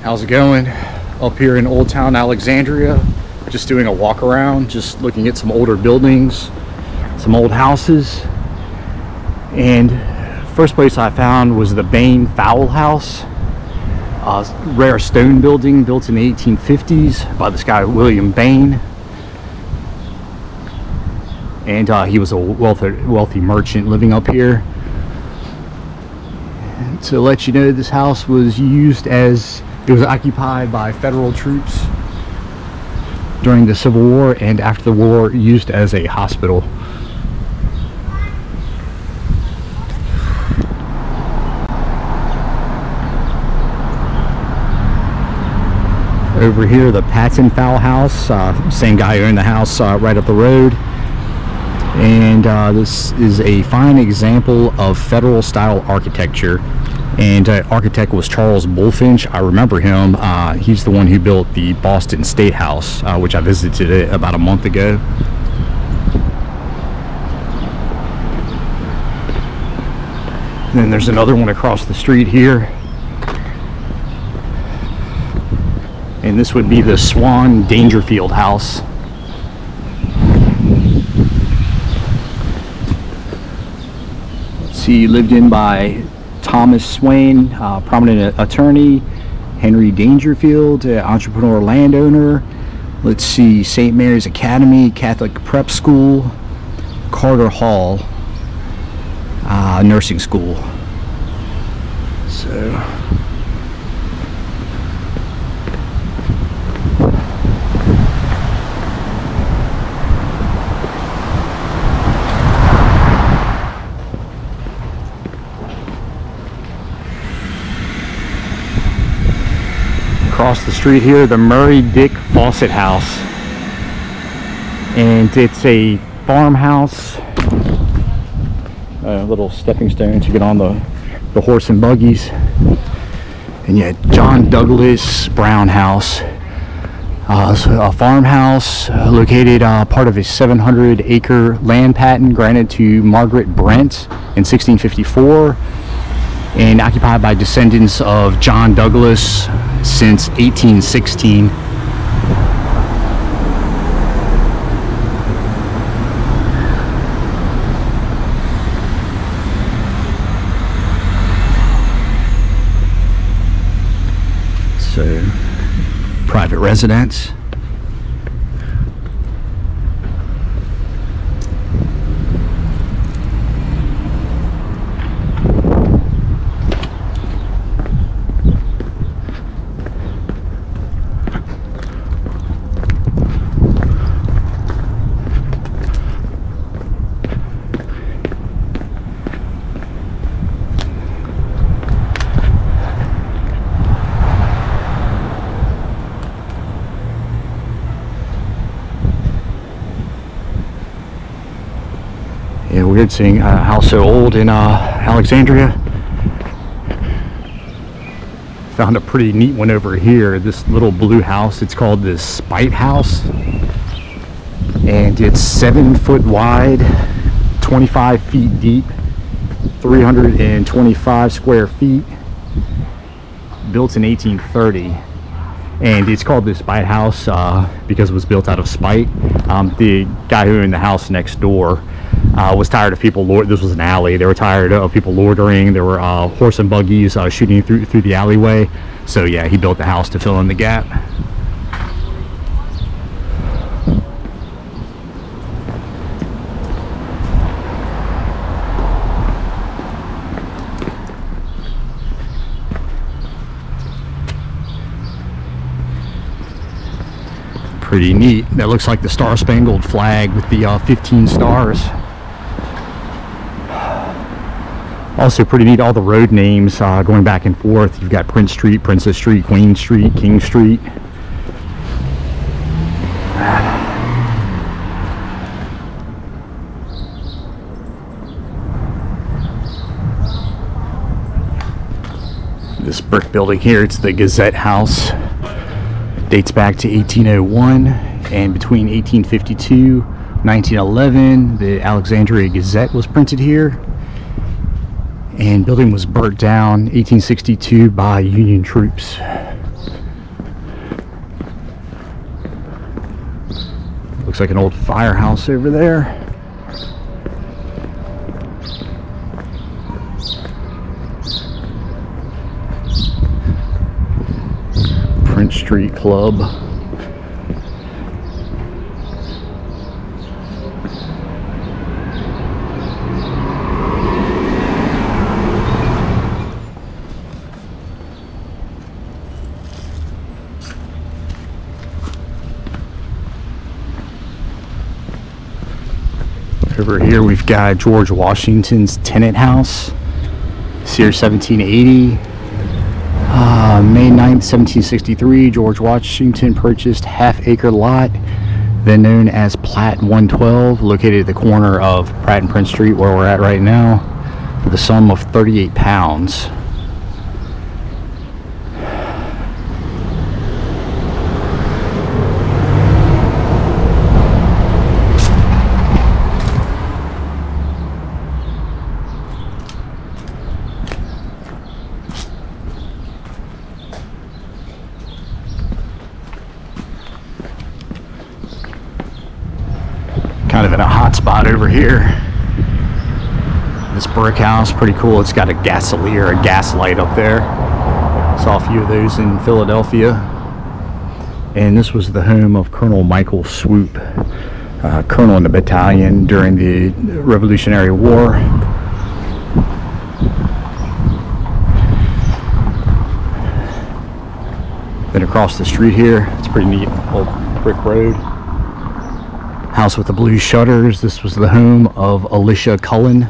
How's it going? Up here in Old Town Alexandria, just doing a walk around, just looking at some older buildings, some old houses. And first place I found was the Bain Fowl House, a rare stone building built in the 1850s by this guy William Bain. And he was a wealthy merchant living up here. And to let you know, this house was used as, it was occupied by federal troops during the Civil War, and after the war used as a hospital. Over here, the Patton Fowl House, same guy who owned the house right up the road. And this is a fine example of federal style architecture, and architect was Charles Bulfinch. I remember him. He's the one who built the Boston State House, which I visited about a month ago. And then there's another one across the street here, and this would be the Swan Dangerfield House. He lived in by Thomas Swain, prominent attorney, Henry Dangerfield, entrepreneur landowner. Let's see, St. Mary's Academy, Catholic Prep School, Carter Hall, nursing school. So across the street here, the Murray Dick Fawcett House, and it's a farmhouse, a little stepping stone to get on the horse and buggies. And yet John Douglas Brown House, a farmhouse located part of a 700-acre land patent granted to Margaret Brent in 1654 and occupied by descendants of John Douglas since 1816. So, private residence. Yeah, weird seeing a house so old in Alexandria. Found a pretty neat one over here, this little blue house. It's called the Spite House, and it's 7 foot wide, 25 feet deep, 325 square feet, built in 1830. And it's called the Spite House because it was built out of spite. The guy who owned the house next door was tired of people this was an alley. They were tired of people loitering. There were horse and buggies shooting through the alleyway. So yeah, he built the house to fill in the gap. Pretty neat. That looks like the Star-Spangled Flag with the 15 stars. Also pretty neat, all the road names going back and forth. You've got Prince Street, Princess Street, Queen Street, King Street. This brick building here, it's the Gazette House. Dates back to 1801, and between 1852 1911 the Alexandria Gazette was printed here, and building was burnt down 1862 by Union troops. Looks like an old firehouse over there. Prince Street Club. Over here we've got George Washington's tenant house. It's here 1780. May 9th, 1763, George Washington purchased half-acre lot, then known as Plat 112, located at the corner of Pratt and Prince Street, where we're at right now, for the sum of £38. Kind of in a hot spot over here. This brick house, pretty cool. It's got a gasolier, a gas light up there. Saw a few of those in Philadelphia. And this was the home of Colonel Michael Swoop, colonel in the battalion during the Revolutionary War. Then across the street here, it's pretty neat, old brick road. House with the blue shutters. This was the home of Alicia Cullen.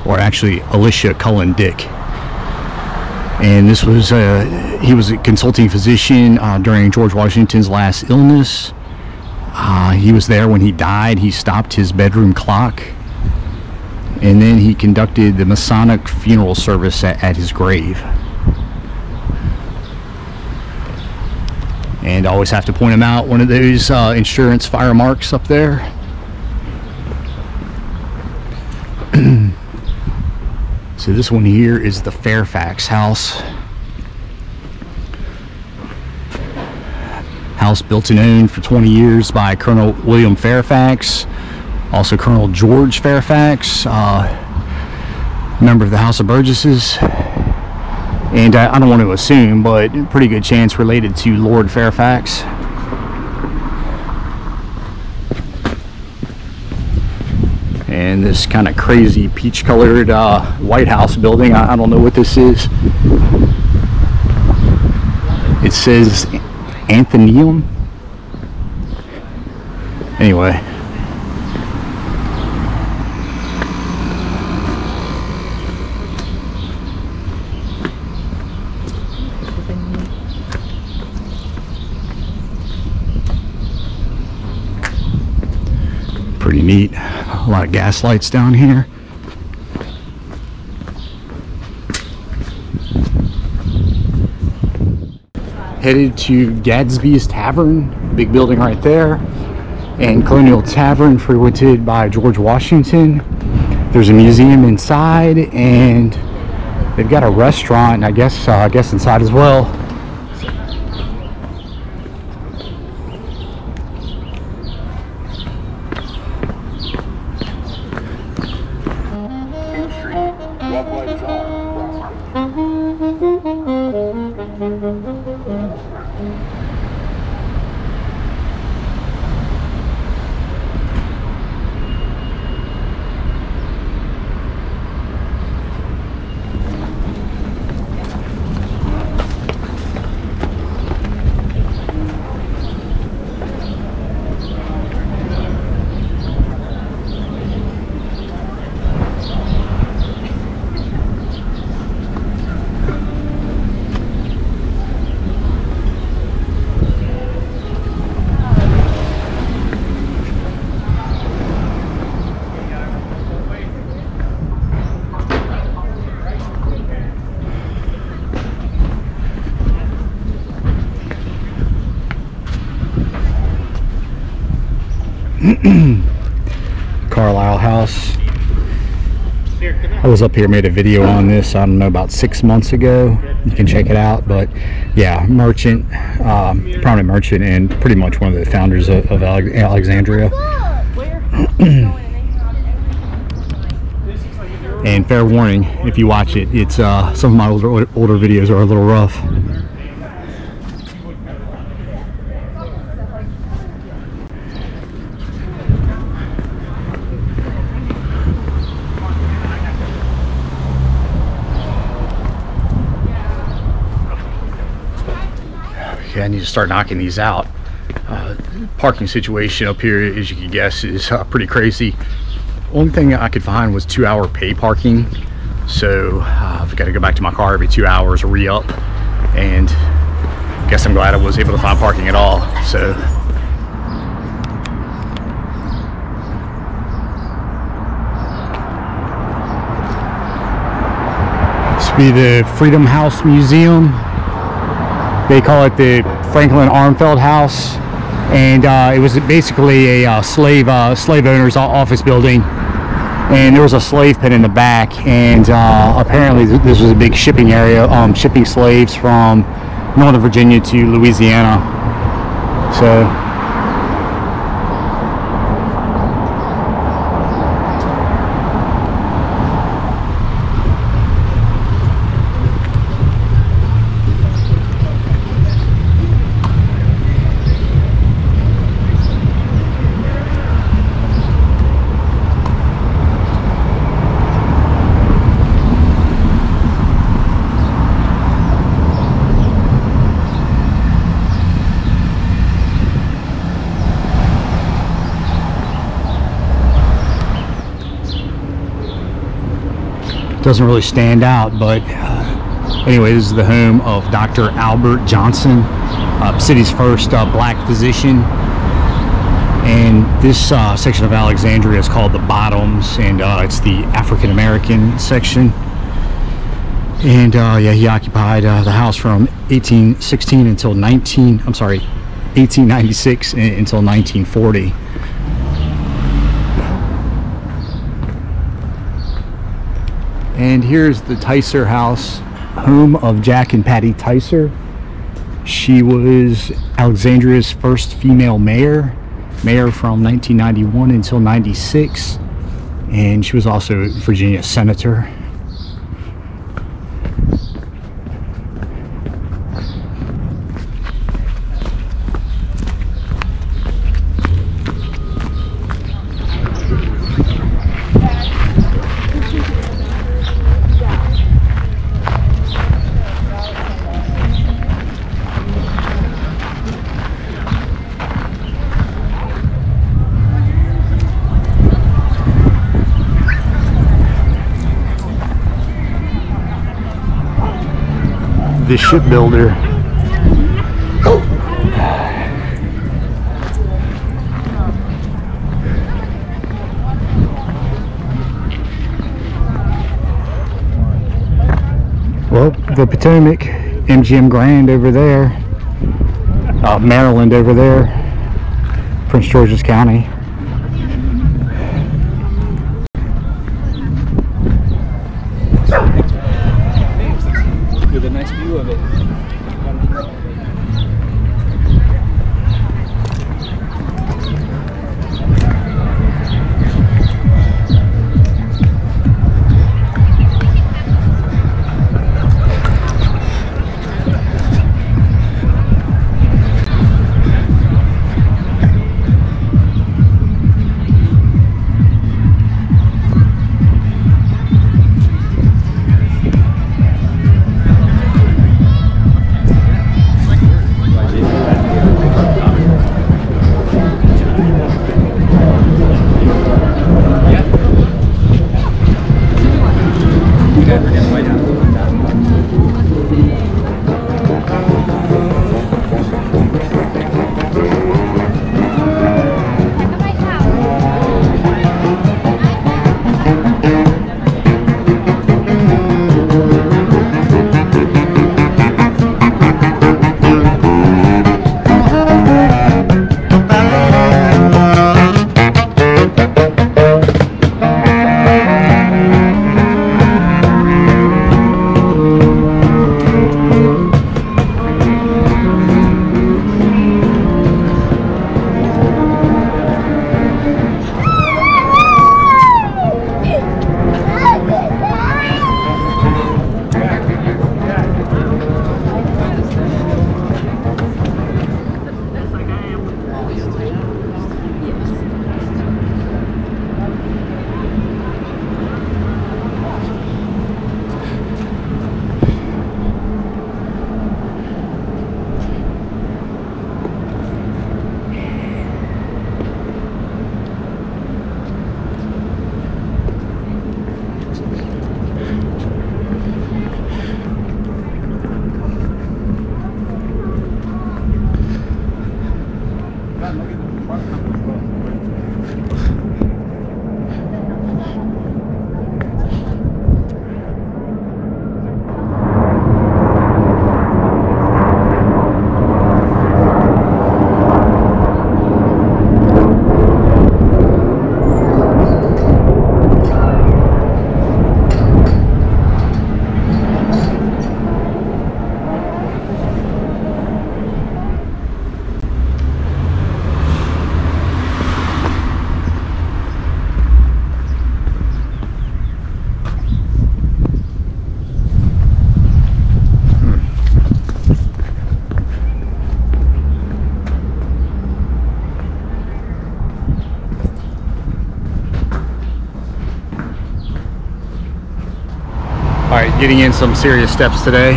Or actually, Alicia Cullen Dick. And this was, he was a consulting physician during George Washington's last illness. He was there when he died. He stopped his bedroom clock. And then he conducted the Masonic funeral service at his grave. And I always have to point them out, one of those insurance fire marks up there. So this one here is the Fairfax house. House built and owned for 20 years by Colonel William Fairfax, also Colonel George Fairfax, member of the House of Burgesses. And I don't want to assume, but pretty good chance related to Lord Fairfax. And this kind of crazy peach-colored White House building. I don't know what this is. It says Athenaeum. Anyway. Pretty neat. A lot of gas lights down here. Headed to Gadsby's Tavern, big building right there, and Colonial Tavern, frequented by George Washington. There's a museum inside, and they've got a restaurant, I guess inside as well. Carlisle House. Here, come I was up here, made a video on this, I don't know, about 6 months ago. You can check it out. But yeah, merchant, prominent merchant, and pretty much one of the founders of Alexandria. And fair warning, if you watch it, it's some of my older videos are a little rough. Okay, I need to start knocking these out. Parking situation up here, as you can guess, is pretty crazy. Only thing I could find was 2-hour pay parking, so I've got to go back to my car every 2 hours, re-up, and I guess I'm glad I was able to find parking at all. So this would be the Freedom House Museum. They call it the Franklin Armfeld House, and it was basically a slave owner's office building, and there was a slave pen in the back, and apparently this was a big shipping area, shipping slaves from Northern Virginia to Louisiana. So doesn't really stand out, but anyway, this is the home of Dr. Albert Johnson, city's first black physician. And this section of Alexandria is called the Bottoms, and it's the African American section. And yeah, he occupied the house from 1816 until 1896 until 1940. And here's the Tyser house, home of Jack and Patty Tyser. She was Alexandria's first female mayor from 1991 until 96, and she was also Virginia senator. The shipbuilder. Well, the Potomac, MGM Grand over there, Maryland over there, Prince George's County. With a nice view of it. All right, getting in some serious steps today.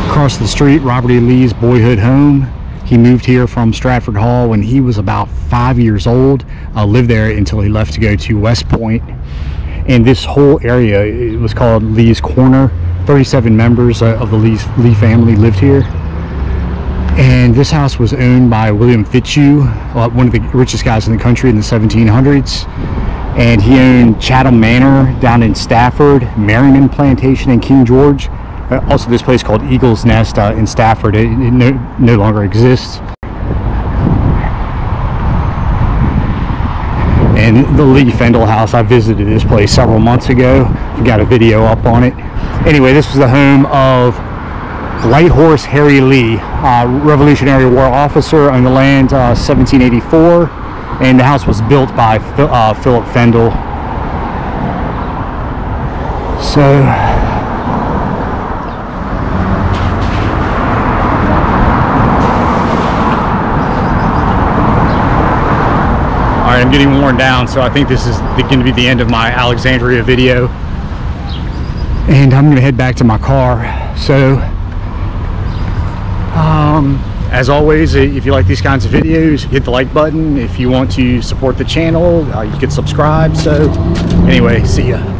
Across the street, Robert E. Lee's boyhood home. He moved here from Stratford Hall when he was about 5 years old. Lived there until he left to go to West Point. And this whole area, it was called Lee's Corner. 37 members of the Lee family lived here. And this house was owned by William Fitzhugh, one of the richest guys in the country in the 1700s. And he owned Chatham Manor down in Stafford, Merriman Plantation in King George. Also this place called Eagle's Nest in Stafford. It no longer exists. And the Lee Fendel house, I visited this place several months ago. We got a video up on it. Anyway, this was the home of Light Horse Harry Lee, Revolutionary War officer on the land, 1784. And the house was built by Philip Fendel. So Alright, I'm getting worn down, so I think this is going to be the end of my Alexandria video. And I'm going to head back to my car. So, as always, if you like these kinds of videos, hit the like button. If you want to support the channel, you can subscribe. So, anyway, see ya.